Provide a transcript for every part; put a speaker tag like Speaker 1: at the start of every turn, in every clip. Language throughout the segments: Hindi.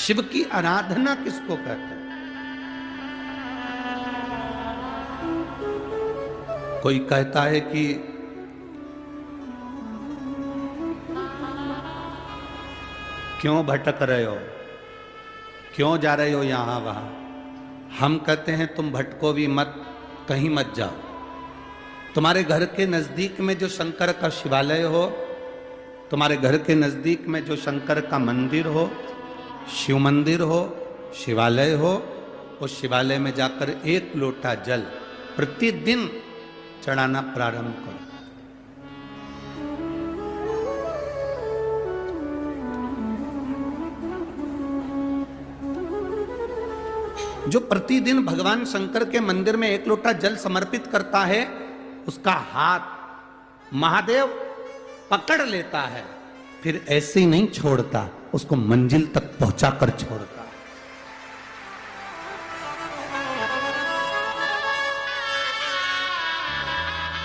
Speaker 1: शिव की आराधना किसको कहते हैं? कोई कहता है कि क्यों भटक रहे हो, क्यों जा रहे हो यहां वहां। हम कहते हैं तुम भटको भी मत, कहीं मत जाओ। तुम्हारे घर के नजदीक में जो शंकर का शिवालय हो, तुम्हारे घर के नजदीक में जो शंकर का मंदिर हो, शिव मंदिर हो, शिवालय हो, उस शिवालय में जाकर एक लोटा जल प्रतिदिन चढ़ाना प्रारंभ करो। जो प्रतिदिन भगवान शंकर के मंदिर में एक लोटा जल समर्पित करता है, उसका हाथ महादेव पकड़ लेता है, फिर ऐसे ही नहीं छोड़ता, उसको मंजिल तक पहुंचाकर छोड़ता है।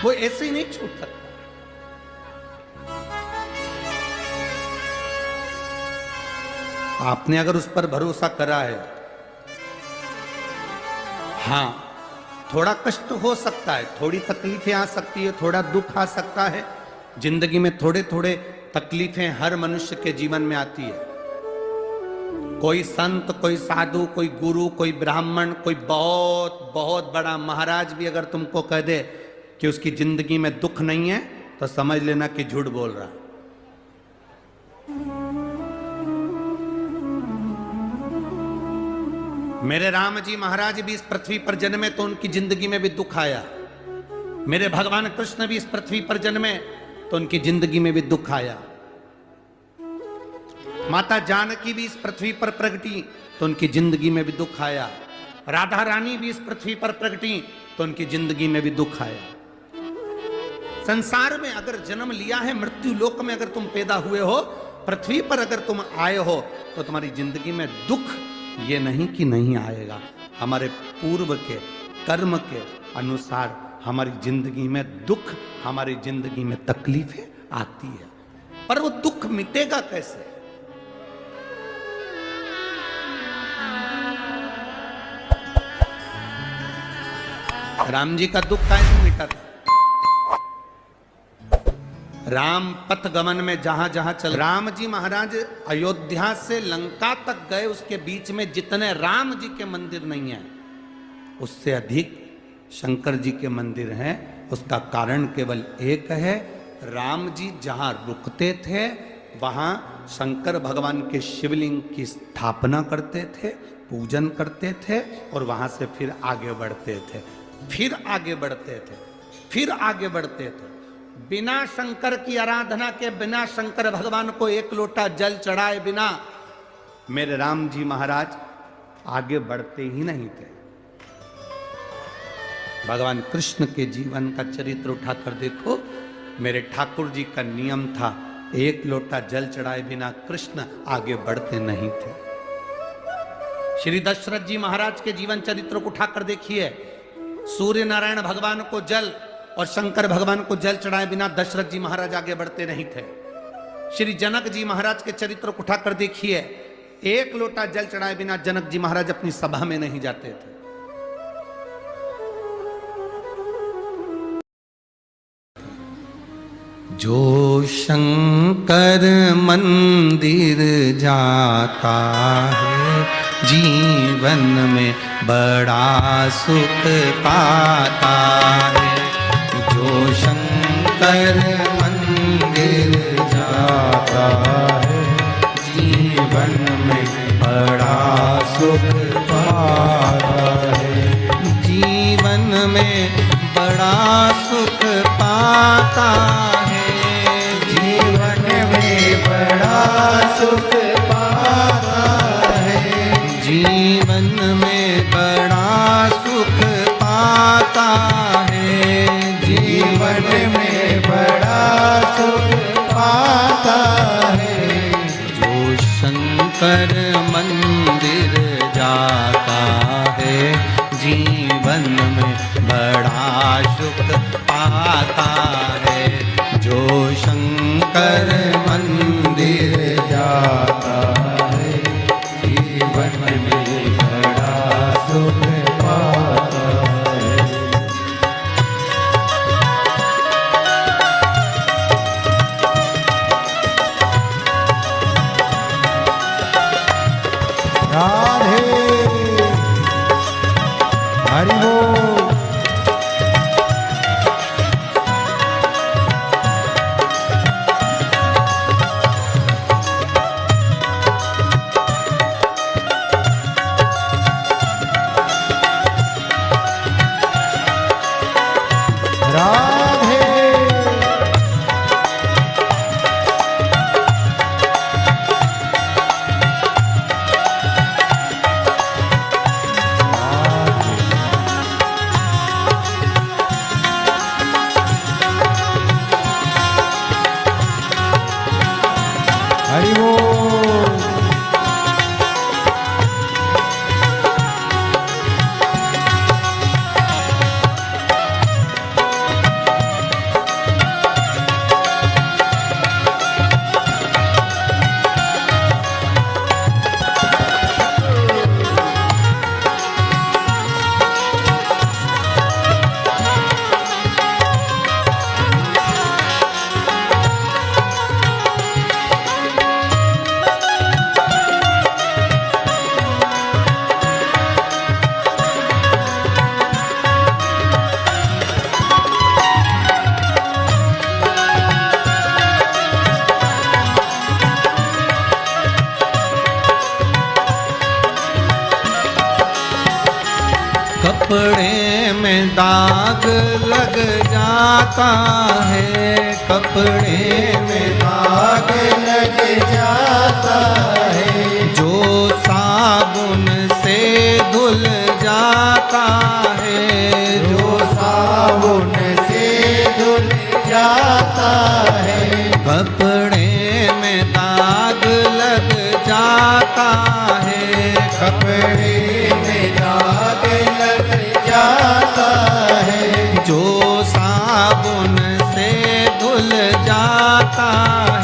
Speaker 1: वो ऐसे ही नहीं छूट सकता। आपने अगर उस पर भरोसा करा है, हाँ थोड़ा कष्ट हो सकता है, थोड़ी तकलीफें आ सकती है, थोड़ा दुख आ सकता है, जिंदगी में थोड़े थोड़े तकलीफें हर मनुष्य के जीवन में आती है। कोई संत, कोई साधु, कोई गुरु, कोई ब्राह्मण, कोई बहुत बहुत बड़ा महाराज भी अगर तुमको कह दे कि उसकी जिंदगी में दुख नहीं है, तो समझ लेना कि झूठ बोल रहा है। मेरे राम जी महाराज भी इस पृथ्वी पर जन्मे तो उनकी जिंदगी में भी दुख आया। मेरे भगवान कृष्ण भी इस पृथ्वी पर जन्मे तो उनकी जिंदगी में भी दुख आया। माता जानकी भी इस पृथ्वी पर प्रगटी तो उनकी जिंदगी में भी दुख आया। राधा रानी भी इस पृथ्वी पर प्रगटी तो उनकी जिंदगी में भी दुख आया। संसार में अगर जन्म लिया है, मृत्यु लोक में अगर तुम पैदा हुए हो, पृथ्वी पर अगर तुम आए हो, तो तुम्हारी जिंदगी में दुख ये नहीं कि नहीं आएगा। हमारे पूर्व के कर्म के अनुसार हमारी जिंदगी में दुख, हमारी जिंदगी में तकलीफें आती है, पर वो दुख मिटेगा कैसे? राम जी का दुख कैसे मिटा था? राम पथ गमन में जहां जहां चल, राम जी महाराज अयोध्या से लंका तक गए, उसके बीच में जितने राम जी के मंदिर नहीं है, उससे अधिक शंकर जी के मंदिर हैं। उसका कारण केवल एक है, राम जी जहां रुकते थे वहां शंकर भगवान के शिवलिंग की स्थापना करते थे, पूजन करते थे, और वहां से फिर आगे बढ़ते थे, फिर आगे बढ़ते थे, फिर आगे बढ़ते थे। बिना शंकर की आराधना के, बिना शंकर भगवान को एक लोटा जल चढ़ाए बिना मेरे राम जी महाराज आगे बढ़ते ही नहीं थे। भगवान कृष्ण के जीवन का चरित्र उठाकर देखो। मेरे ठाकुर जी का नियम था, एक लोटा जल चढ़ाए बिना कृष्ण आगे बढ़ते नहीं थे। श्री दशरथ जी महाराज के जीवन चरित्र को उठाकर देखिए। सूर्य नारायण भगवान को जल और शंकर भगवान को जल चढ़ाए बिना दशरथ जी महाराज आगे बढ़ते नहीं थे। श्री जनक जी महाराज के चरित्र को उठाकर देखिए। एक लोटा जल चढ़ाए बिना जनक जी महाराज अपनी सभा में नहीं जाते थे। जो शंकर मंदिर जाता है, जीवन में बड़ा सुख पाता है। जो शंकर मंदिर जाता है, जीवन में बड़ा सुख पाता है। जीवन में बड़ा सुख पाता है। जीवन में बड़ा सुख पाता है। जीवन में बड़ा सुख पाता है। जीवन में बड़ा सुख पाता है। जो शंकर मंदिर जाता है, जीवन में बड़ा सुख पाता है। जो शंकर मंदिर जाता है,
Speaker 2: हरि बोल।
Speaker 1: कपड़े में दाग लग जाता है, कपड़े में दाग लग जाता है, जो साबुन से धुल जाता है, जो साबुन से धुल जाता है, कपड़े में दाग लग जाता है, कपड़े में दाग लग जाता है, जो साबुन से धुल जाता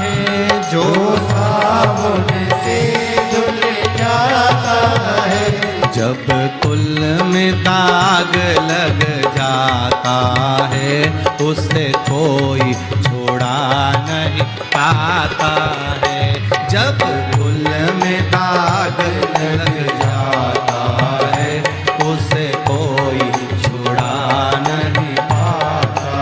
Speaker 1: है, जो साबुन से धुल जाता है, जब कुल में दाग लग जाता है, उसे कोई छोड़ा नहीं पाता है, जब कुल में दाग लग जाता है, उसे कोई छुड़ा नहीं पाता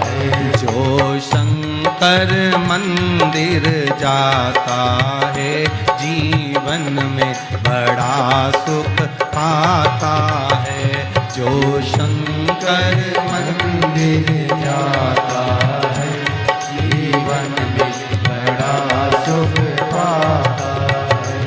Speaker 1: है, जो शंकर मंदिर जाता है, जीवन में बड़ा सुख पाता है, जो शंकर मंदिर जाता है, जीवन में बड़ा सुख पाता है।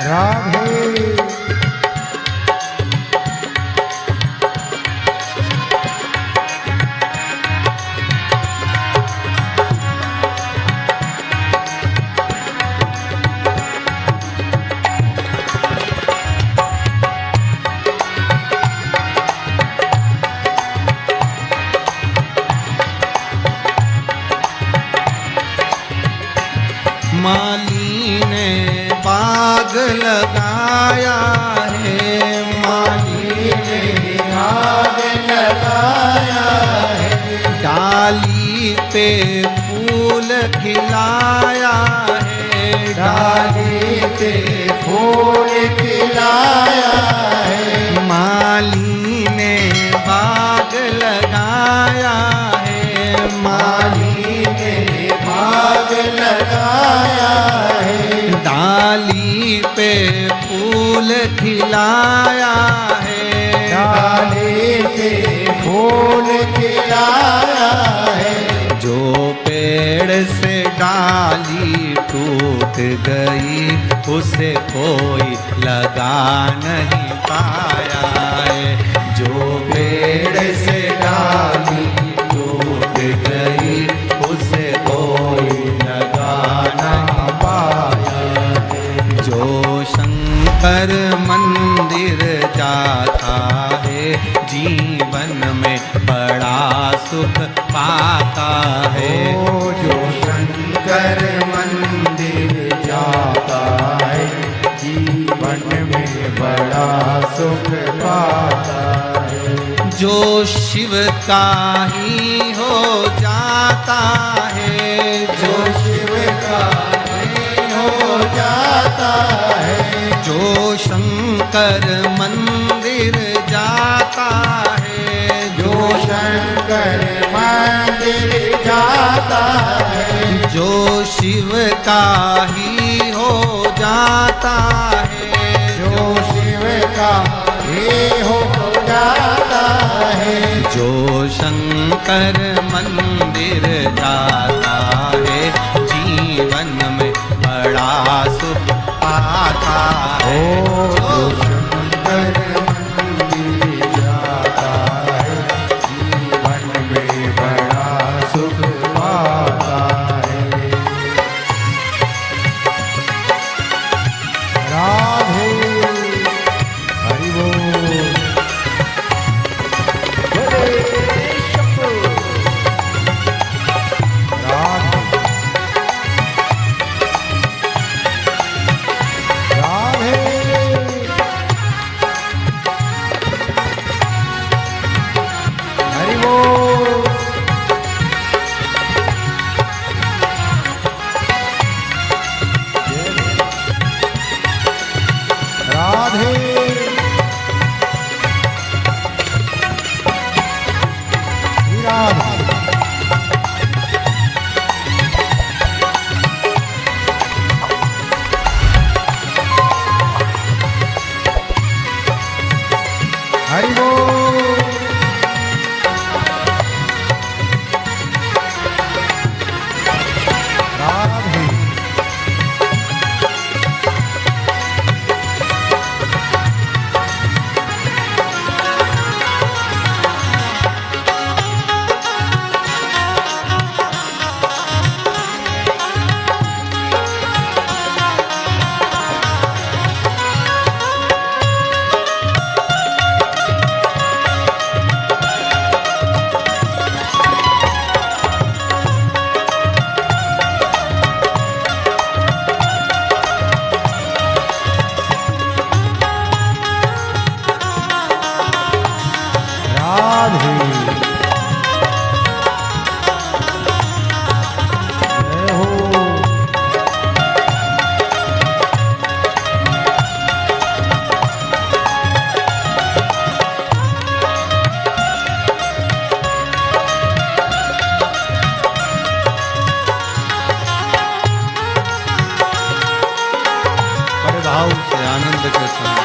Speaker 1: राधे माली ने बाग लगाया है, माली ने बाग लगाया है, डाली पे फूल खिलाया है, डाली पे फूल खिलाया है, माली ने बाग लगाया है, माली ने बाग लगाया है, डाली पे फूल खिलाया है, डाली पे फूल खिलाया है, जो पेड़ से डाली टूट गई, उसे कोई लगा नहीं पाया है, जो पेड़ से डाली टूट गई, उसे कोई लगा नहीं पाया है, जो शंकर मंदिर जाता है, जीवन में बड़ा सुख पाता है,
Speaker 2: जो
Speaker 1: जो शिव का ही हो जाता है,
Speaker 2: जो शिव का ही हो जाता है,
Speaker 1: जो शंकर मंदिर जाता है,
Speaker 2: जो शंकर मंदिर जाता है,
Speaker 1: जो शिव का ही हो जाता है,
Speaker 2: जो शिव का ही हो जाता है,
Speaker 1: जो शंकर मंदिर जाता है, जीवन में बड़ा सुख पाता है।
Speaker 2: जो शंकर मंदिर जाता है, जीवन में बड़ा सुख पाता है। राधे हरि बोल। हरि बोल। राधे
Speaker 1: भाव से आनंद के साथ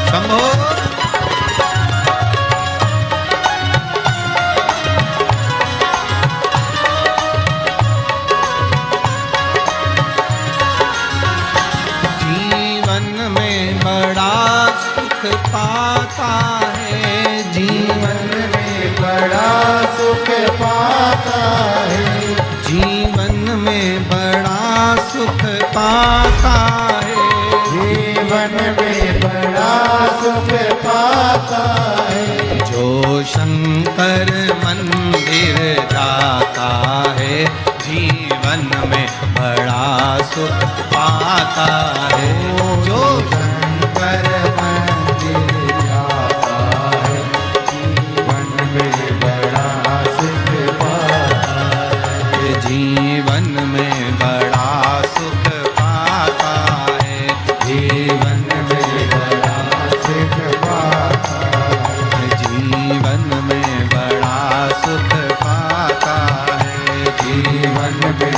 Speaker 1: शंभो जीवन में बड़ा सुख पाता है, जीवन
Speaker 2: में बड़ा सुख पाता है,
Speaker 1: जीवन में बड़ा सुख पाता है,
Speaker 2: जीवन में बड़ा सुख पाता है,
Speaker 1: जो शंकर मंदिर जाता है, जीवन में बड़ा सुख पाता है, जो
Speaker 2: शंकर मंदिर जाता है, जीवन में बड़ा सुख पाता है,
Speaker 1: जीवन में बड़ा सुख पाता है,
Speaker 2: जीवन में बड़ा सुख पाता है,
Speaker 1: जीवन में बड़ा सुख पाता है,
Speaker 2: जीवन में